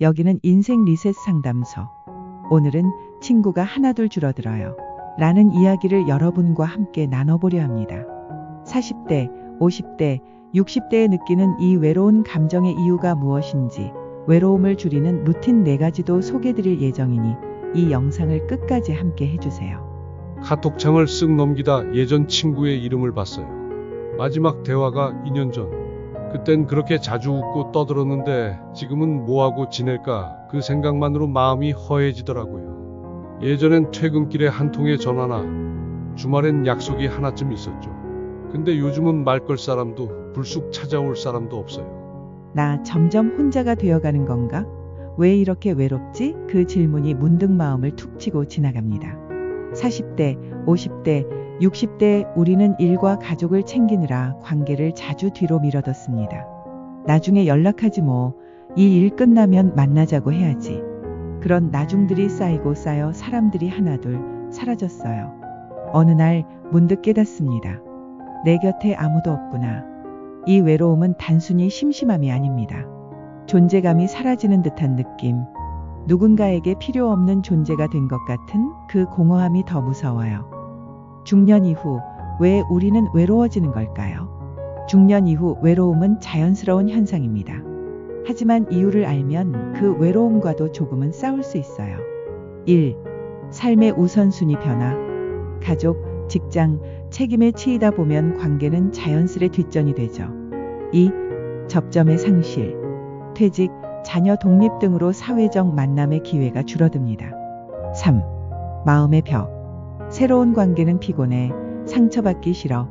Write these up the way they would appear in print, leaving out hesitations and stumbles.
여기는 인생 리셋 상담소. 오늘은 친구가 하나둘 줄어들어요. 라는 이야기를 여러분과 함께 나눠보려 합니다. 40대, 50대, 60대에 느끼는 이 외로운 감정의 이유가 무엇인지, 외로움을 줄이는 루틴 4가지도 소개드릴 예정이니 이 영상을 끝까지 함께 해주세요. 카톡창을 쓱 넘기다 예전 친구의 이름을 봤어요. 마지막 대화가 2년 전. 그땐 그렇게 자주 웃고 떠들었는데 지금은 뭐하고 지낼까 그 생각만으로 마음이 허해지더라고요. 예전엔 퇴근길에 한 통의 전화나 주말엔 약속이 하나쯤 있었죠. 근데 요즘은 말 걸 사람도 불쑥 찾아올 사람도 없어요. 나 점점 혼자가 되어가는 건가? 왜 이렇게 외롭지? 그 질문이 문득 마음을 툭 치고 지나갑니다. 40대, 50대, 60대 우리는 일과 가족을 챙기느라 관계를 자주 뒤로 미뤄뒀습니다. 나중에 연락하지 뭐, 이 일 끝나면 만나자고 해야지. 그런 나중들이 쌓이고 쌓여 사람들이 하나둘 사라졌어요. 어느 날 문득 깨닫습니다. 내 곁에 아무도 없구나. 이 외로움은 단순히 심심함이 아닙니다. 존재감이 사라지는 듯한 느낌, 누군가에게 필요 없는 존재가 된 것 같은 그 공허함이 더 무서워요. 중년 이후 왜 우리는 외로워지는 걸까요? 중년 이후 외로움은 자연스러운 현상입니다. 하지만 이유를 알면 그 외로움과도 조금은 싸울 수 있어요. 1. 삶의 우선순위 변화. 가족, 직장, 책임에 치이다 보면 관계는 자연스레 뒷전이 되죠. 2. 접점의 상실. 퇴직, 자녀 독립 등으로 사회적 만남의 기회가 줄어듭니다. 3. 마음의 벽. 새로운 관계는 피곤해, 상처받기 싫어.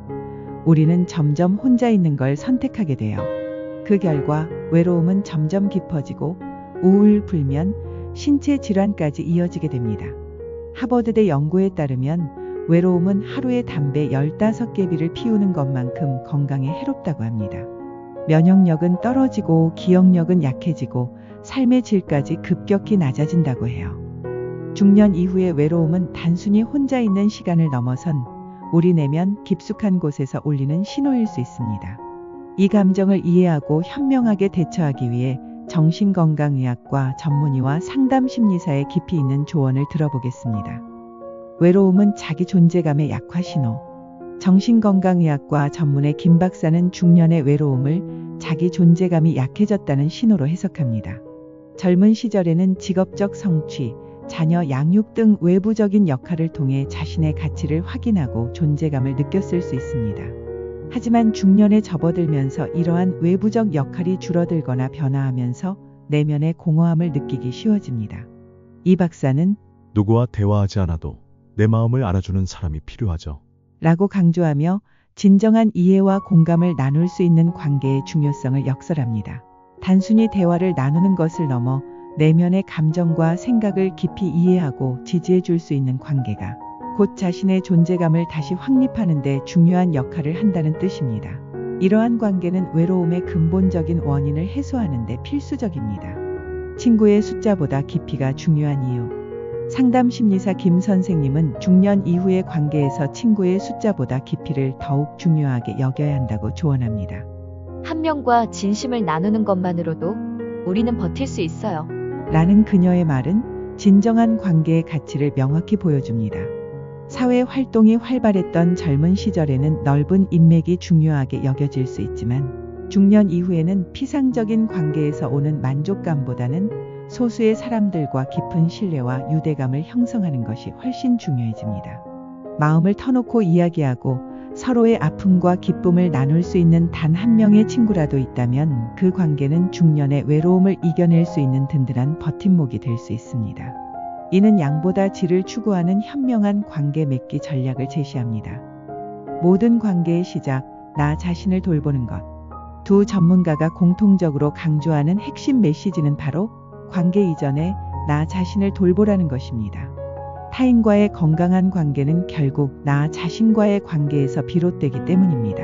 우리는 점점 혼자 있는 걸 선택하게 돼요. 그 결과 외로움은 점점 깊어지고 우울, 불면, 신체 질환까지 이어지게 됩니다. 하버드대 연구에 따르면 외로움은 하루에 담배 15개비를 피우는 것만큼 건강에 해롭다고 합니다. 면역력은 떨어지고 기억력은 약해지고 삶의 질까지 급격히 낮아진다고 해요. 중년 이후의 외로움은 단순히 혼자 있는 시간을 넘어선 우리 내면 깊숙한 곳에서 울리는 신호일 수 있습니다. 이 감정을 이해하고 현명하게 대처하기 위해 정신건강의학과 전문의와 상담심리사의 깊이 있는 조언을 들어보겠습니다. 외로움은 자기 존재감의 약화 신호. 정신건강의학과 전문의 김 박사는 중년의 외로움을 자기 존재감이 약해졌다는 신호로 해석합니다. 젊은 시절에는 직업적 성취, 자녀 양육 등 외부적인 역할을 통해 자신의 가치를 확인하고 존재감을 느꼈을 수 있습니다. 하지만 중년에 접어들면서 이러한 외부적 역할이 줄어들거나 변화하면서 내면의 공허함을 느끼기 쉬워집니다. 이 박사는 누구와 대화하지 않아도 내 마음을 알아주는 사람이 필요하죠. 라고 강조하며 진정한 이해와 공감을 나눌 수 있는 관계의 중요성을 역설합니다. 단순히 대화를 나누는 것을 넘어 내면의 감정과 생각을 깊이 이해하고 지지해 줄 수 있는 관계가 곧 자신의 존재감을 다시 확립하는 데 중요한 역할을 한다는 뜻입니다. 이러한 관계는 외로움의 근본적인 원인을 해소하는 데 필수적입니다. 친구의 숫자보다 깊이가 중요한 이유. 상담심리사 김 선생님은 중년 이후의 관계에서 친구의 숫자보다 깊이를 더욱 중요하게 여겨야 한다고 조언합니다. 한 명과 진심을 나누는 것만으로도 우리는 버틸 수 있어요. 라는 그녀의 말은 진정한 관계의 가치를 명확히 보여줍니다. 사회 활동이 활발했던 젊은 시절에는 넓은 인맥이 중요하게 여겨질 수 있지만 중년 이후에는 피상적인 관계에서 오는 만족감보다는 소수의 사람들과 깊은 신뢰와 유대감을 형성하는 것이 훨씬 중요해집니다. 마음을 터놓고 이야기하고 서로의 아픔과 기쁨을 나눌 수 있는 단 한 명의 친구라도 있다면 그 관계는 중년의 외로움을 이겨낼 수 있는 든든한 버팀목이 될 수 있습니다. 이는 양보다 질을 추구하는 현명한 관계 맺기 전략을 제시합니다. 모든 관계의 시작, 나 자신을 돌보는 것. 두 전문가가 공통적으로 강조하는 핵심 메시지는 바로 관계 이전에 나 자신을 돌보라는 것입니다. 타인과의 건강한 관계는 결국 나 자신과의 관계에서 비롯되기 때문입니다.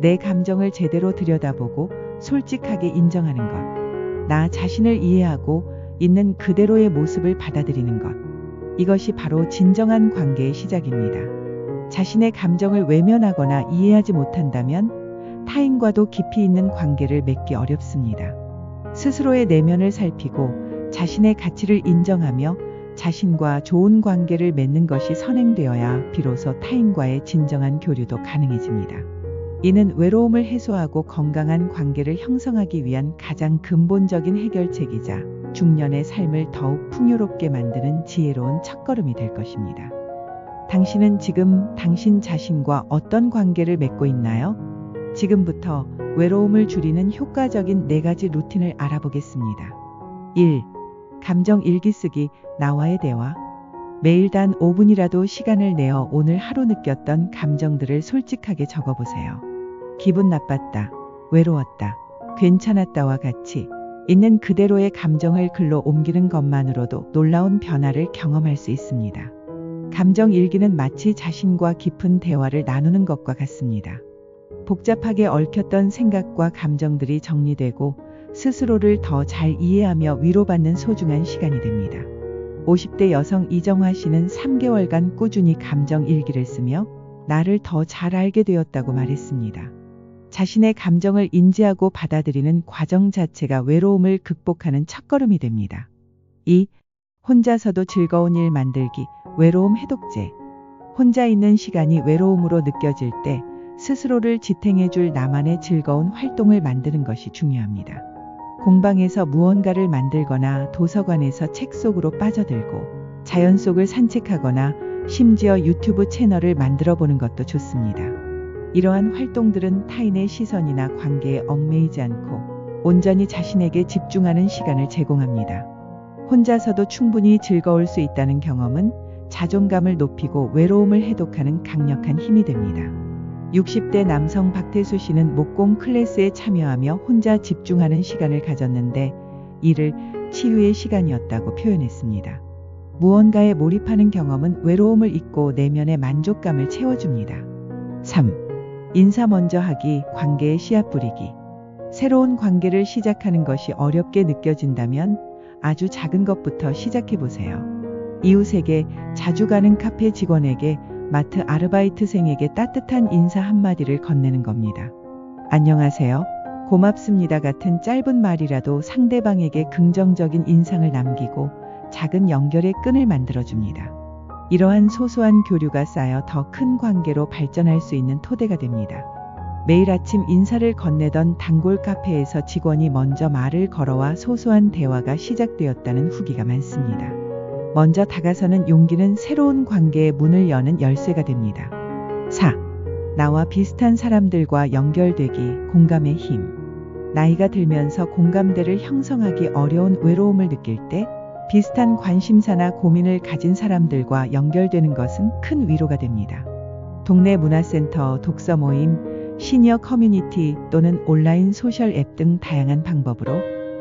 내 감정을 제대로 들여다보고 솔직하게 인정하는 것. 나 자신을 이해하고 있는 그대로의 모습을 받아들이는 것. 이것이 바로 진정한 관계의 시작입니다. 자신의 감정을 외면하거나 이해하지 못한다면 타인과도 깊이 있는 관계를 맺기 어렵습니다. 스스로의 내면을 살피고 자신의 가치를 인정하며 자신과 좋은 관계를 맺는 것이 선행되어야 비로소 타인과의 진정한 교류도 가능해집니다. 이는 외로움을 해소하고 건강한 관계를 형성하기 위한 가장 근본적인 해결책이자 중년의 삶을 더욱 풍요롭게 만드는 지혜로운 첫걸음이 될 것입니다. 당신은 지금 당신 자신과 어떤 관계를 맺고 있나요? 지금부터 외로움을 줄이는 효과적인 4가지 루틴을 알아보겠습니다. 1. 감정 일기 쓰기, 나와의 대화. 매일 단 5분이라도 시간을 내어 오늘 하루 느꼈던 감정들을 솔직하게 적어보세요. 기분 나빴다, 외로웠다, 괜찮았다와 같이 있는 그대로의 감정을 글로 옮기는 것만으로도 놀라운 변화를 경험할 수 있습니다. 감정 일기는 마치 자신과 깊은 대화를 나누는 것과 같습니다. 복잡하게 얽혔던 생각과 감정들이 정리되고 스스로를 더 잘 이해하며 위로받는 소중한 시간이 됩니다. 50대 여성 이정화 씨는 3개월간 꾸준히 감정 일기를 쓰며 나를 더 잘 알게 되었다고 말했습니다. 자신의 감정을 인지하고 받아들이는 과정 자체가 외로움을 극복하는 첫걸음이 됩니다. 2. 혼자서도 즐거운 일 만들기, 외로움 해독제. 혼자 있는 시간이 외로움으로 느껴질 때 스스로를 지탱해줄 나만의 즐거운 활동을 만드는 것이 중요합니다. 공방에서 무언가를 만들거나 도서관에서 책 속으로 빠져들고 자연 속을 산책하거나 심지어 유튜브 채널을 만들어 보는 것도 좋습니다. 이러한 활동들은 타인의 시선이나 관계에 얽매이지 않고 온전히 자신에게 집중하는 시간을 제공합니다. 혼자서도 충분히 즐거울 수 있다는 경험은 자존감을 높이고 외로움을 해독하는 강력한 힘이 됩니다. 60대 남성 박태수 씨는 목공 클래스에 참여하며 혼자 집중하는 시간을 가졌는데 이를 치유의 시간이었다고 표현했습니다. 무언가에 몰입하는 경험은 외로움을 잊고 내면의 만족감을 채워줍니다. 3. 인사 먼저 하기, 관계에 씨앗 뿌리기. 새로운 관계를 시작하는 것이 어렵게 느껴진다면 아주 작은 것부터 시작해보세요. 이웃에게, 자주 가는 카페 직원에게, 마트 아르바이트생에게 따뜻한 인사 한마디를 건네는 겁니다. 안녕하세요, 고맙습니다 같은 짧은 말이라도 상대방에게 긍정적인 인상을 남기고 작은 연결의 끈을 만들어줍니다. 이러한 소소한 교류가 쌓여 더 큰 관계로 발전할 수 있는 토대가 됩니다. 매일 아침 인사를 건네던 단골 카페에서 직원이 먼저 말을 걸어와 소소한 대화가 시작되었다는 후기가 많습니다. 먼저 다가서는 용기는 새로운 관계의 문을 여는 열쇠가 됩니다. 4. 나와 비슷한 사람들과 연결되기, 공감의 힘. 나이가 들면서 공감대를 형성하기 어려운 외로움을 느낄 때 비슷한 관심사나 고민을 가진 사람들과 연결되는 것은 큰 위로가 됩니다. 동네 문화센터, 독서 모임, 시니어 커뮤니티 또는 온라인 소셜 앱 등 다양한 방법으로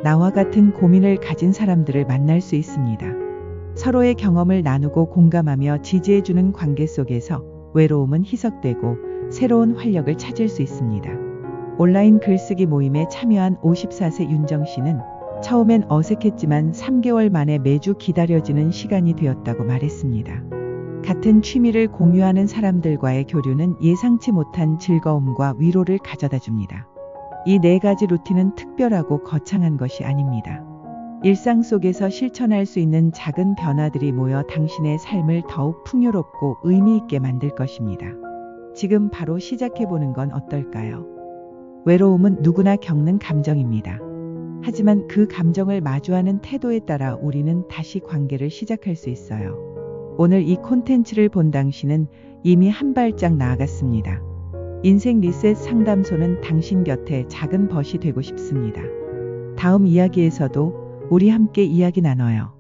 나와 같은 고민을 가진 사람들을 만날 수 있습니다. 서로의 경험을 나누고 공감하며 지지해주는 관계 속에서 외로움은 희석되고 새로운 활력을 찾을 수 있습니다. 온라인 글쓰기 모임에 참여한 54세 윤정 씨는 처음엔 어색했지만 3개월 만에 매주 기다려지는 시간이 되었다고 말했습니다. 같은 취미를 공유하는 사람들과의 교류는 예상치 못한 즐거움과 위로를 가져다 줍니다. 이 4가지 루틴은 특별하고 거창한 것이 아닙니다. 일상 속에서 실천할 수 있는 작은 변화들이 모여 당신의 삶을 더욱 풍요롭고 의미 있게 만들 것입니다. 지금 바로 시작해보는 건 어떨까요? 외로움은 누구나 겪는 감정입니다. 하지만 그 감정을 마주하는 태도에 따라 우리는 다시 관계를 시작할 수 있어요. 오늘 이 콘텐츠를 본 당신은 이미 한 발짝 나아갔습니다. 인생 리셋 상담소는 당신 곁에 작은 벗이 되고 싶습니다. 다음 이야기에서도 우리 함께 이야기 나눠요.